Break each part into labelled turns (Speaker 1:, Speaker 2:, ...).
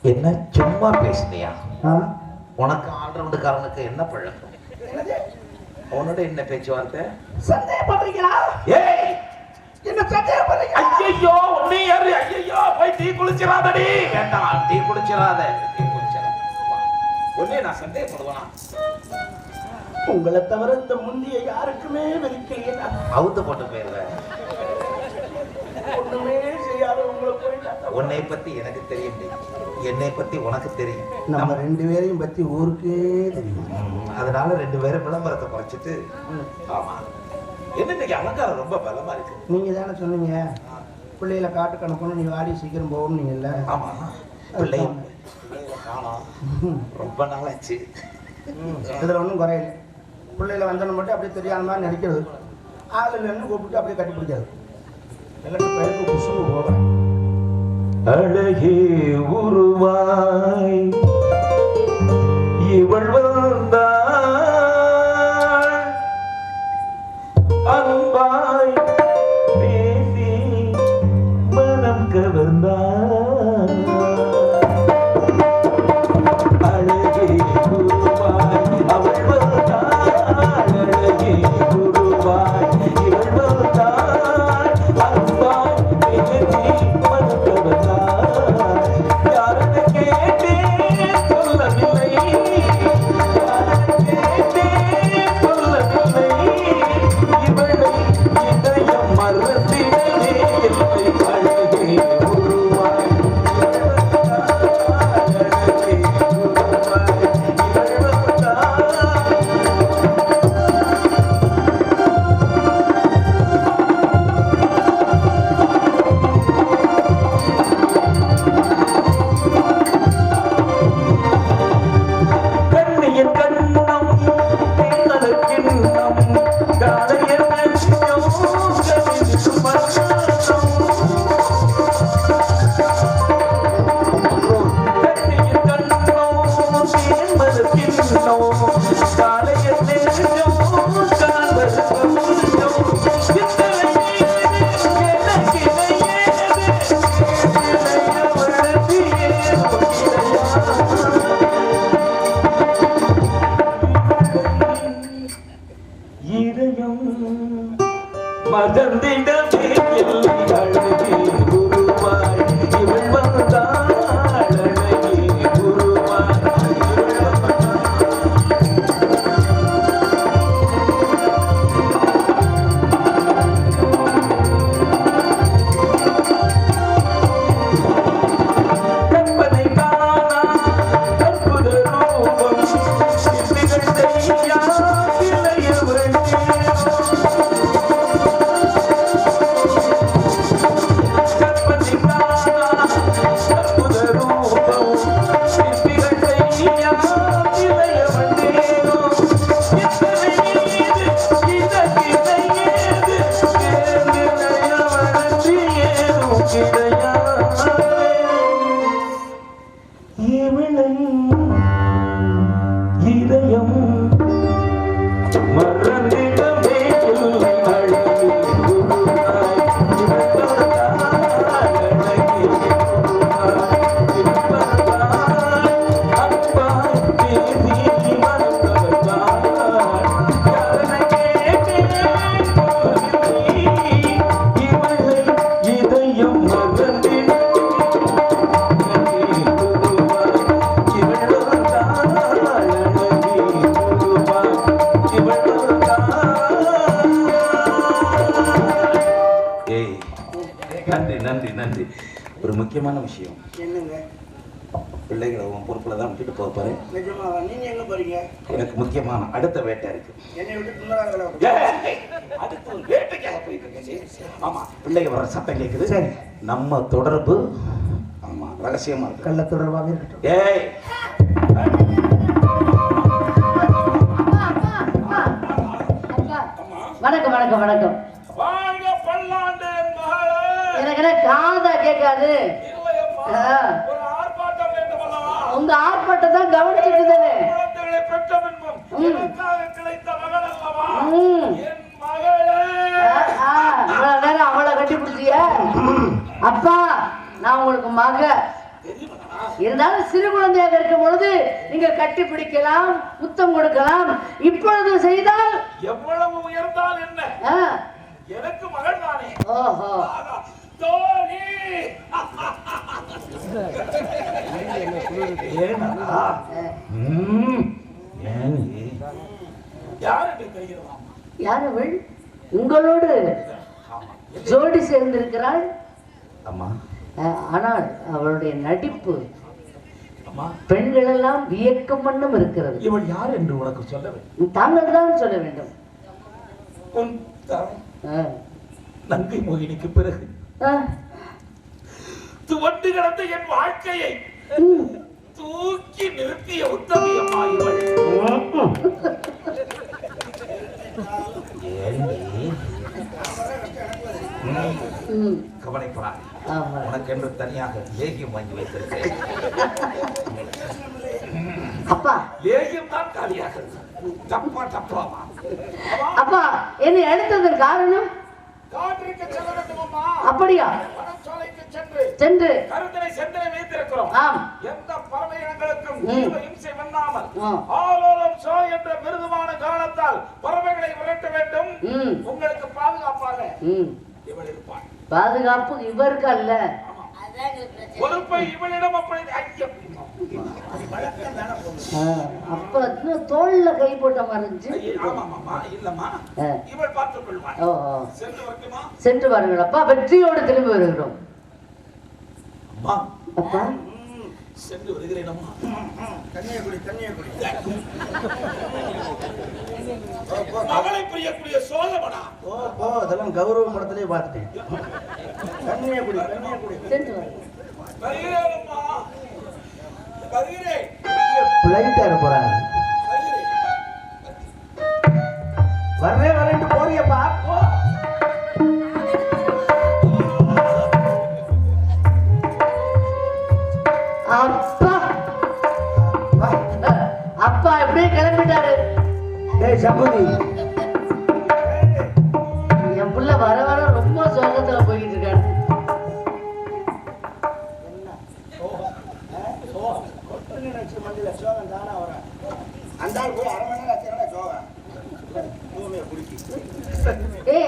Speaker 1: என்ன சும்மா பேசுனியா? உனக்கு ஆல்ரவுண்டுக்காரனுக்கு என்ன பழக்கம்? உன்னோட என்ன பேச்சுவார்த்தை?
Speaker 2: சந்தேகப்படுறீங்களா?
Speaker 1: ஏய்,
Speaker 2: என்ன சந்தேகப்படுறீங்க?
Speaker 1: ஐயோ உன்னை யாரு? ஐயோ போய் டீ குளிச்சிராதடி. வேண்டாம், டீ குளிச்சிராத. டீ குளிச்சிராத. உன்னை நான் சந்தேகப்படுவேனா?
Speaker 2: உங்களை தவிர இந்த முந்திய யாருக்குமே வெறுக்கலையா?
Speaker 1: அவுத்து போட்டு போயிருவேன்.
Speaker 2: ஒண்ணுமே செய்யாத உங்களை போயிட்டா.
Speaker 1: உன்னை பத்தி எனக்கு தெரியும், என்னை பத்தி உனக்கு தெரியும்.
Speaker 2: நம்ம ரெண்டு பேரையும் பத்தி ஊருக்கே தெரியும்.
Speaker 1: அதனால ரெண்டு பேரும் விளம்பரத்தை குறைச்சிட்டு. ஆமா, என்ன இன்னைக்கு அலங்காரம் ரொம்ப பலமா இருக்கு.
Speaker 2: நீங்க தானே சொன்னீங்க பிள்ளைகளை காட்டுக்கு அனுப்பணும், நீ வாடி சீக்கிரம் போகணும்னீங்கல்ல.
Speaker 1: ஆமா, பிள்ளைய காணோம், ரொம்ப நாளாச்சு.
Speaker 2: இதுல ஒன்றும் குறையில. பிள்ளைகளை வந்தன மட்டும் அப்படியே தெரியாத மாதிரி நடிக்கிறது, ஆள் இல்லைன்னு கூப்பிட்டு அப்படியே கட்டி பிடிக்காது. பெயருக்கு குசும்பு போகிறேன்.
Speaker 1: அழகே உருவாய் இவள் வந்தாள், அன்பாய் பேசி மனம் கவர்ந்தாள். அழகே உருவாய் அவள் வந்தாள், அழகே உருவாய் இவள் வந்தாள், அன்பாய் பேசி மனம் கவர்ந்தாள். யாரது கேட்டேன் சொல்லவில்லை, யாரது கேட்டேன் சொல்லவில்லை, இவளை இதயம் மறந்திடவே இல்லை. அழகே உருவாய் கண்ணியின் கண்ணம் தேனலக்கிண்ணம் காளையர் நெஞ்சம் கவிழ்ந்து மரணம். கண்ணியின் கண்ணம் தேனலக்கிண்ணம் காளையர் நெஞ்சம் காண்பது கொஞ்சம். இதயம் மகந்திடவே இல்லை. அழகே குருவாய் இவள் வந்தாள், அழகே குருவாய் இவள் கற்பனை காணா அற்புத ரூபம் சிற்பிகள் செய்யா இளையவள். இதயம் மறந்திடவே இல்லை. அழகே குருவாய் இவள் வந்தாள், அழகே குருவாய் இவள் வந்தாள், அன்பாய் பேசி மனம் கவர்ந்தாள். யாரனை கேட்டேன் சொல்லவில்லை, இவளை இதயம் மறந்திடவே. அழகே குருவாய் இவள் வந்தாள், அழகே குருவாய் இவள் வந்தாள். ஏய், நன்றி நன்றி நன்றி. ஒரு முக்கியமான விஷயம்.
Speaker 2: என்னங்க?
Speaker 1: பிள்ளைகளை உன் பொறுப்புல தான் விட்டுட்டு போக போறேன்.
Speaker 2: நிஜமாவா? நீங்க எங்க போறீங்க?
Speaker 1: எனக்கு முக்கியமான அடுத்த வேட்டை இருக்கு.
Speaker 2: என்னை விட்டு துண்ணாங்களா?
Speaker 1: அடுத்த ஒரு வேட்டைக்காக போயிட்டு இருக்கேன். ஆமா, பிள்ளைங்க வர சத்தம் கேட்குது. சரி, நம்ம தொடர்பு ஆமா ரகசியமா இருக்கு.
Speaker 2: கள்ள தொடர்பாக இருக்கட்டும்.
Speaker 1: ஏய்,
Speaker 3: வணக்கம் வணக்கம் வணக்கம்.
Speaker 1: வாழ்க பல்லாண்டு மகளே.
Speaker 3: எனக்கு என்ன காதா கேட்காது.
Speaker 1: இல்லையம்மா, ஒரு ஆர்ப்பாட்டம் வேண்டுமல்லவா?
Speaker 3: உங்க ஆர்ப்பாட்டம் தான் கவனிச்சுட்டு இருந்தேனே.
Speaker 1: குழந்தைகளை பெற்ற பின்பும் எனக்காக கிடைத்த மகள் அல்லவா
Speaker 3: ம்.
Speaker 1: என் மகளே.
Speaker 3: இவ்வளவு நேரம் அவளை கட்டி பிடிச்சிய அப்பா, நான் உங்களுக்கு மக இருந்தாலும் சிறு குழந்தையாக இருக்கும் பொழுது நீங்க கட்டி பிடிக்கலாம், முத்தம் கொடுக்கலாம். இப்பொழுது செய்தால்
Speaker 1: எவ்வளவு உயர்ந்தால் என்ன, எனக்கு மகள் தானே.
Speaker 3: ஓஹோ,
Speaker 1: தோழி
Speaker 3: யார் அவள்? உங்களோடு ஜோடி சேர்ந்திருக்கிறாள்.
Speaker 1: அம்மா,
Speaker 3: ஆனால் அவளுடைய நடிப்பு பெண்கள் எல்லாம் வியக்கும் வண்ணம் இருக்கிறது.
Speaker 1: இவள் யார் என்று உனக்கு சொல்ல வேண்டும்.
Speaker 3: தாங்கள் தான் சொல்ல வேண்டும்.
Speaker 1: உன் நங்கை மோகினிக்கு பிறகு துவண்டு கிடந்த என் வாழ்க்கையை தூக்கி நிறுத்திய உத்தமியம்மா இவள். கவலைப்படாது, உனக்கென்று தனியாக லேகியம் வாங்கி வைத்திருக்கிறேன்.
Speaker 3: அப்பா,
Speaker 1: லேகியம் தான் காலியாக தப்பா தப்பாமா.
Speaker 3: அப்பா, என்னை அழைத்ததன் காரணம் அப்படியா? சென்று
Speaker 1: கருத்தனை செந்தனை வைத்திருக்கிறோம். எந்த பறவை இனங்களுக்கும் இம்சை பண்ணாமல் ஆலோலம் சோ என்ற மிருதுவான காலத்தால் பறவைகளை விரட்ட வேண்டும். உங்களுக்கு பாதுகாப்பாக இவள் இருப்பாள்.
Speaker 3: பாதுகாப்பு இவருக்கு அல்ல,
Speaker 1: பொறுப்பை இவளிடம் அப்படி.
Speaker 3: அப்ப தோல்ல கை போட்ட மாதிரி இருந்துச்சு.
Speaker 1: இல்லம்மா, இவள் பார்த்துக் கொள்வாள்.
Speaker 3: சென்று வாருங்கள் அப்பா, வெற்றியோடு திரும்பி வருகிறோம். அப்பா,
Speaker 1: சென்று வருகிறேன். மகளை புரியக்கூடிய சோழமனா.
Speaker 2: அதெல்லாம் கௌரவ படத்திலே பார்த்துட்டேன். கன்னியாகுடி
Speaker 3: சென்று
Speaker 2: பிளைட்டா போறாங்க. வரேன் போறியப்பா.
Speaker 3: அப்பா, அப்பா எப்படியே கிளம்பிட்டாரு.
Speaker 2: சம்பதி,
Speaker 3: என் புள்ள வர வர ரொம்ப சோகத்துல போயிட்டு இருக்காரு.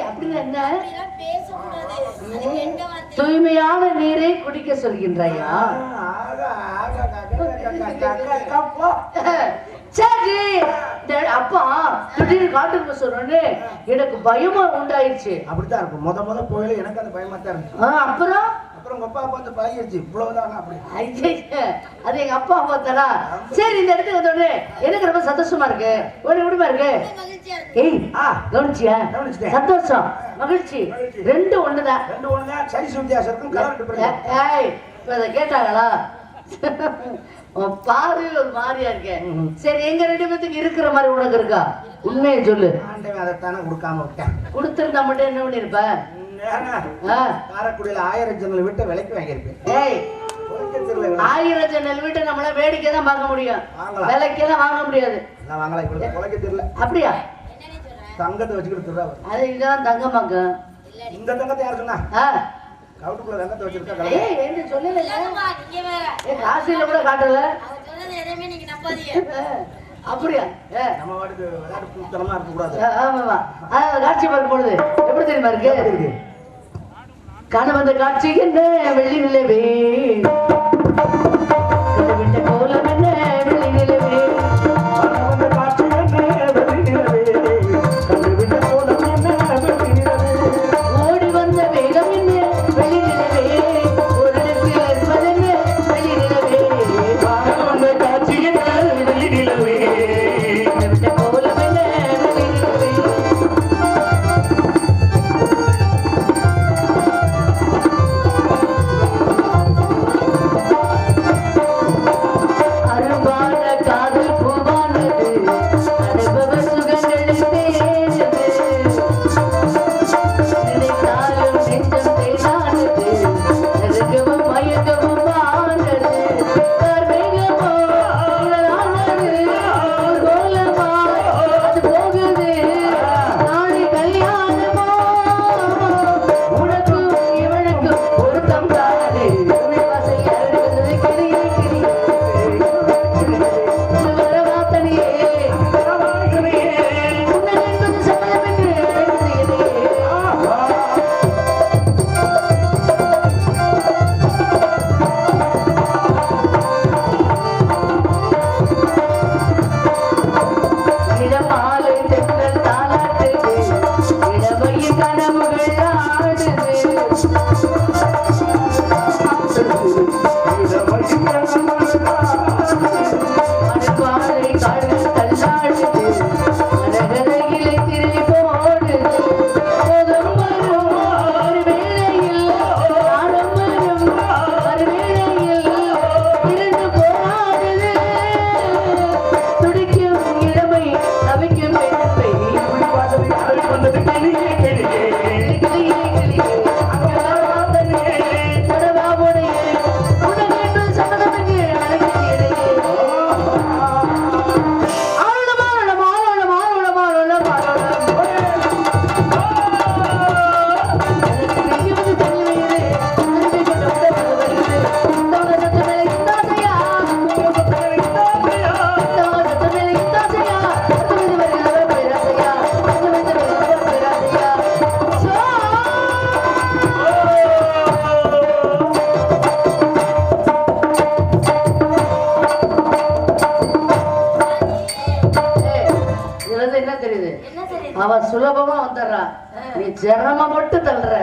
Speaker 3: அப்படின்னா என்ன? தூய்மையான நீரை குடிக்க சொல்கின்றாயா? சரி, அப்பா திடீர்னு காட்டுக்கு சொல்றேன்னு எனக்கு பயமா உண்டாயிருச்சு.
Speaker 2: அப்படித்தான் இருக்கும். முத போயில எனக்கு அந்த பயமா தான் இருந்துச்சு.
Speaker 3: அப்புறம்
Speaker 2: உங்க அப்பா பார்த்து பழகிடுச்சு. இவ்வளவுதான் அப்படி.
Speaker 3: அது எங்க அப்பா பார்த்தாரா? சரி, இந்த இடத்துக்கு வந்தோடனே எனக்கு ரொம்ப சந்தோஷமா இருக்கு. ஒரு விடுமா இருக்கு. ஏய், கவனிச்சியா? சந்தோஷம், மகிழ்ச்சி ரெண்டு ஒண்ணுதான்.
Speaker 2: சரி, வித்தியாசம்
Speaker 3: கேட்டாங்களா? பாரு ஒரு மாதிரியா இருக்கேன். சரி, எங்க ரெண்டு பேத்துக்கு இருக்கிற மாதிரி உனக்கு இருக்கா? உண்மையை சொல்லு.
Speaker 2: அதைத்தானே கொடுக்காம விட்டேன்.
Speaker 3: கொடுத்திருந்தா மட்டும் என்ன பண்ணிருப்ப?
Speaker 2: காரைக்குடியில 1000 ஜன்னல் வீட்டை விலைக்கு வாங்கியிருப்பேன்.
Speaker 3: 1000 ஜன்னல் வீட்டை நம்மள வேடிக்கை தான் பார்க்க முடியும், விலைக்கெல்லாம் வாங்க முடியாது. அப்படியா?
Speaker 2: தங்கத்தை வச்சுக்கிட்டு
Speaker 3: அது இதுதான் தங்கமாக்க.
Speaker 2: இந்த தங்கத்தை யாரு சொன்னா? கவுட்டுக்குள்ள தங்கத்தை வச்சிருக்கா.
Speaker 3: சொல்லல, காசில கூட காட்டல. அப்படியா?
Speaker 2: நம்ம வாட்டுக்கு விளையாட்டு தரமா இருக்க கூடாது.
Speaker 3: ஆமாமா, காட்சி பார்க்கும் பொழுது எப்படி தெரியுமா இருக்கு? காண வந்த காட்சி என்ன வெள்ளி நிலவே, விட்ட கோலம் என்ன வெள்ளி நிலவே, காண வந்த காட்சி என்ன வெள்ளி நிலவே, விட்ட கோலம் என்ன வெள்ளி நிலவே, ஓடி வந்த வேகம் என்ன வெள்ளி நிலவே, ஒரு இடத்தில் இருப்பதென்ன வெள்ளி நிலவே, காண வந்த காட்சி என்ன வெள்ளி நிலவே, விட்ட கோலம் என்ன வெள்ளி நிலவே. அவ சுலபமா வந்துடுறா, நீ சிரம மட்டும் தள்ளுற.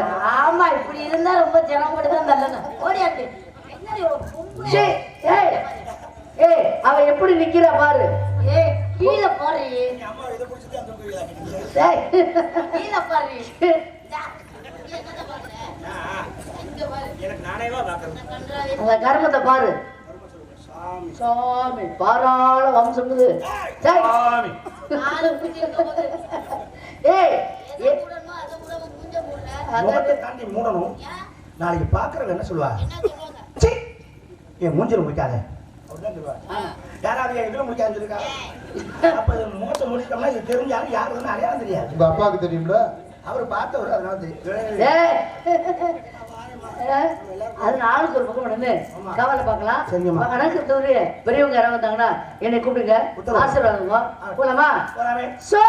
Speaker 4: ஆமா, இப்படி இருந்தா ரொம்ப சிரமப்பட்டு தான் தள்ளணும். ஓடியாட்டு.
Speaker 3: ஏய், அவ எப்படி நிக்கிறா பாரு.
Speaker 4: ஏய், கீழே பாரு. கீழே பாரு.
Speaker 3: அந்த கர்மத்தை பாரு. சாமி பாராள வம்சம்.
Speaker 2: தாண்டி மூடணும். நாளைக்கு பாக்குறவங்க என்ன சொல்லுவா? என் மூஞ்சில முடிக்காத யாராவது என் இதுல முடிக்காதுன்னு சொல்லிருக்கா. அப்ப முகத்தை முடிச்சிட்டோம்னா இது தெரிஞ்சாலும் யாருன்னு அடையாளம் தெரியாது.
Speaker 5: உங்க அப்பாவுக்கு தெரியும்ல,
Speaker 2: அவரு பார்த்தவர் அதனால தெரியும்.
Speaker 3: அது நாளுக்கு ஒரு பக்கம் நின்று கவலை பார்க்கலாம்.
Speaker 2: சரிங்கம்மா.
Speaker 3: கணக்கு தூரி பெரியவங்க யாராவது வந்தாங்கன்னா என்னை கூப்பிடுங்க, ஆசீர்வாதம் போலாமா?
Speaker 2: போலாமே.
Speaker 3: சோ